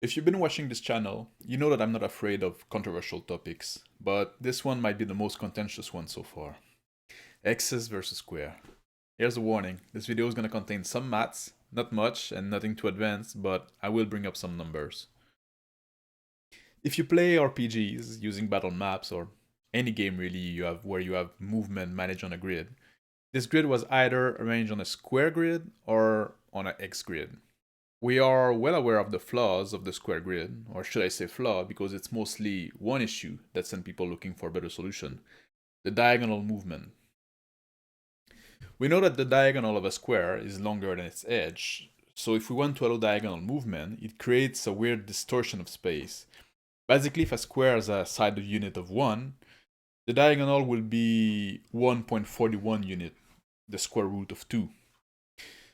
If you've been watching this channel, you know that I'm not afraid of controversial topics, but this one might be the most contentious one so far. Hexes versus square. Here's a warning, this video is going to contain some maths, not much and nothing too advanced, but I will bring up some numbers. If you play RPGs using battle maps or any game really where you have movement managed on a grid, this grid was either arranged on a square grid or on an X grid. We are well aware of the flaws of the square grid, or should I say flaw, because it's mostly one issue that sends people looking for a better solution: the diagonal movement. We know that the diagonal of a square is longer than its edge, so if we want to allow diagonal movement, it creates a weird distortion of space. Basically, if a square has a side unit of 1, the diagonal will be 1.41 unit, the square root of 2.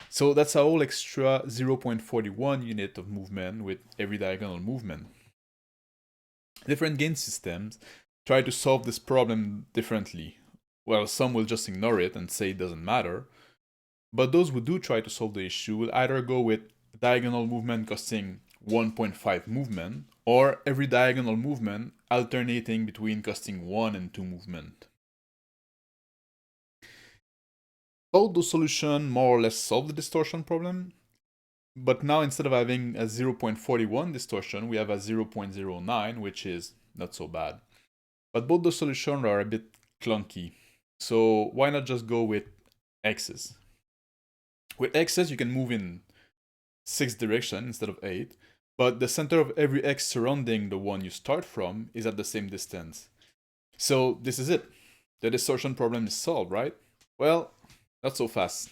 So that's a whole extra 0.41 unit of movement with every diagonal movement. Different game systems try to solve this problem differently. Well, some will just ignore it and say it doesn't matter, but those who do try to solve the issue will either go with diagonal movement costing 1.5 movement, or every diagonal movement alternating between costing 1 and 2 movement. Both those solutions more or less solve the distortion problem, but now instead of having a 0.41 distortion, we have a 0.09, which is not so bad. But both the solutions are a bit clunky, so why not just go with X's? With X's, you can move in 6 directions instead of 8, but the center of every X surrounding the one you start from is at the same distance. So this is it. The distortion problem is solved, right? Well, not so fast.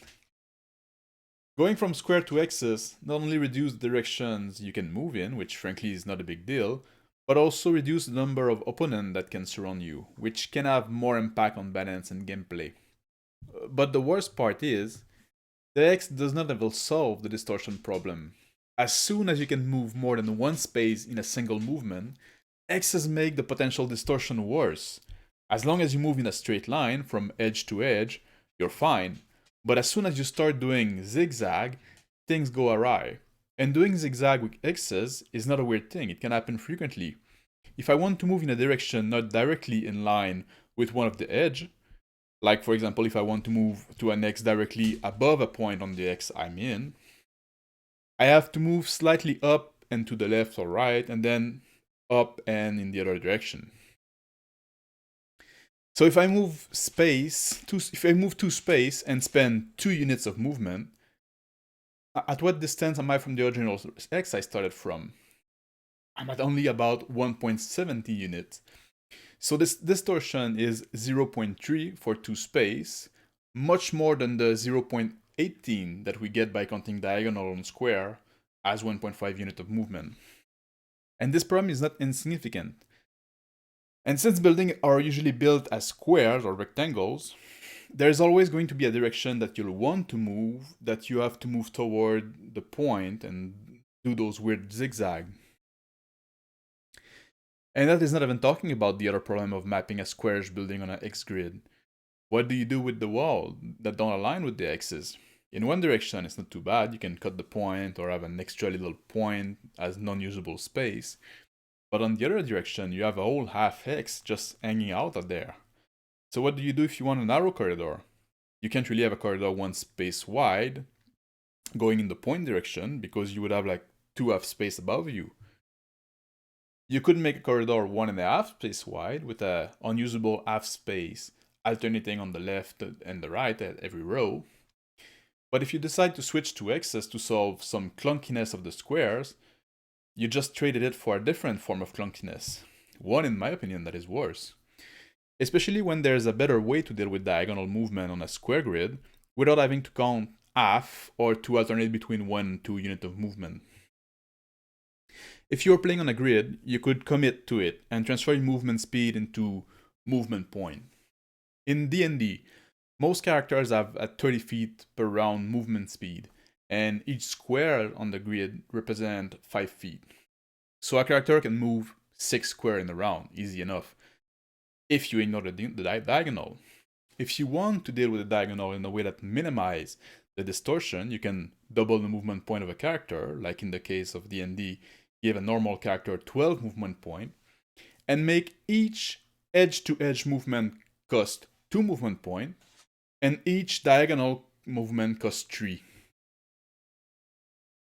Going from square to X's not only reduces the directions you can move in, which frankly is not a big deal, but also reduce the number of opponents that can surround you, which can have more impact on balance and gameplay. But the worst part is, the X does not ever solve the distortion problem. As soon as you can move more than one space in a single movement, X's make the potential distortion worse. As long as you move in a straight line from edge to edge, you're fine. But as soon as you start doing zigzag, things go awry. And doing zigzag with X's is not a weird thing, it can happen frequently. If I want to move in a direction not directly in line with one of the edge, like for example if I want to move to an X directly above a point on the X I'm in, I have to move slightly up and to the left or right, and then up and in the other direction. So if I move to space and spend 2 units of movement, at what distance am I from the original X I started from? I'm at only about 1.70 units. So this distortion is 0.3 for 2 space, much more than the 0.18 that we get by counting diagonal on square as 1.5 unit of movement. And this problem is not insignificant. And since buildings are usually built as squares or rectangles, there's always going to be a direction that you'll want to move, that you have to move toward the point and do those weird zigzag. And that is not even talking about the other problem of mapping a squarish building on an X grid. What do you do with the wall that don't align with the X's? In one direction, it's not too bad, you can cut the point or have an extra little point as non-usable space. But on the other direction, you have a whole half X just hanging out there. So what do you do if you want a narrow corridor? You can't really have a corridor one space wide going in the point direction because you would have like 2 half space above you. You could make a corridor 1.5 space wide with an unusable half space alternating on the left and the right at every row. But if you decide to switch to X's to solve some clunkiness of the squares, you just traded it for a different form of clunkiness. One, in my opinion, that is worse. Especially when there's a better way to deal with diagonal movement on a square grid without having to count half or to alternate between 1 and 2 units of movement. If you're playing on a grid, you could commit to it and transfer your movement speed into movement point. In D&D, most characters have a 30 feet per round movement speed, and each square on the grid represents 5 feet. So a character can move 6 squares in a round, easy enough, if you ignore the diagonal. If you want to deal with the diagonal in a way that minimizes the distortion, you can double the movement point of a character, like in the case of D&D, give a normal character 12 movement points, and make each edge-to-edge movement cost 2 movement points, and each diagonal movement costs 3.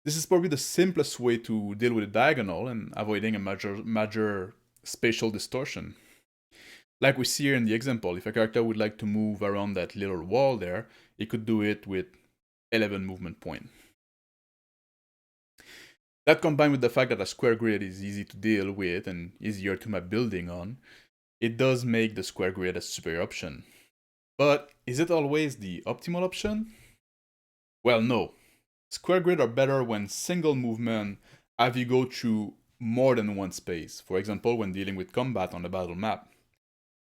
This is probably the simplest way to deal with a diagonal and avoiding a major spatial distortion. Like we see here in the example, if a character would like to move around that little wall there, he could do it with 11 movement points. That combined with the fact that a square grid is easy to deal with and easier to map building on, it does make the square grid a superior option. But is it always the optimal option? Well, no. Square grid are better when single movement have you go through more than one space, for example when dealing with combat on a battle map.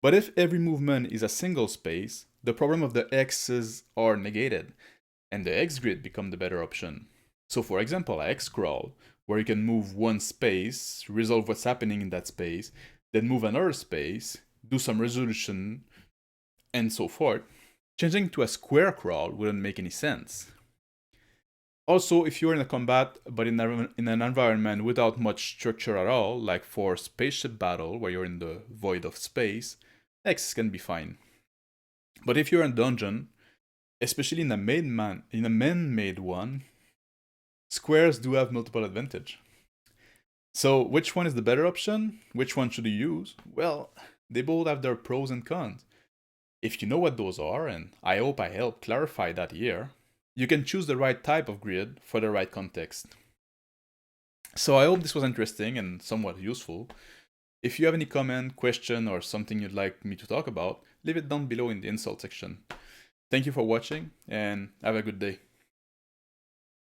But if every movement is a single space, the problem of the X's are negated, and the X grid become the better option. So for example, a X crawl, where you can move one space, resolve what's happening in that space, then move another space, do some resolution, and so forth. Changing to a square crawl wouldn't make any sense. Also, if you're in a combat but in an environment without much structure at all, like for spaceship battle where you're in the void of space, X can be fine. But if you're in a dungeon, especially in a man-made one, squares do have multiple advantage. So which one is the better option? Which one should you use? Well, they both have their pros and cons. If you know what those are, and I hope I helped clarify that here, you can choose the right type of grid for the right context. So I hope this was interesting and somewhat useful. If you have any comment, question, or something you'd like me to talk about, leave it down below in the insult section. Thank you for watching, and have a good day.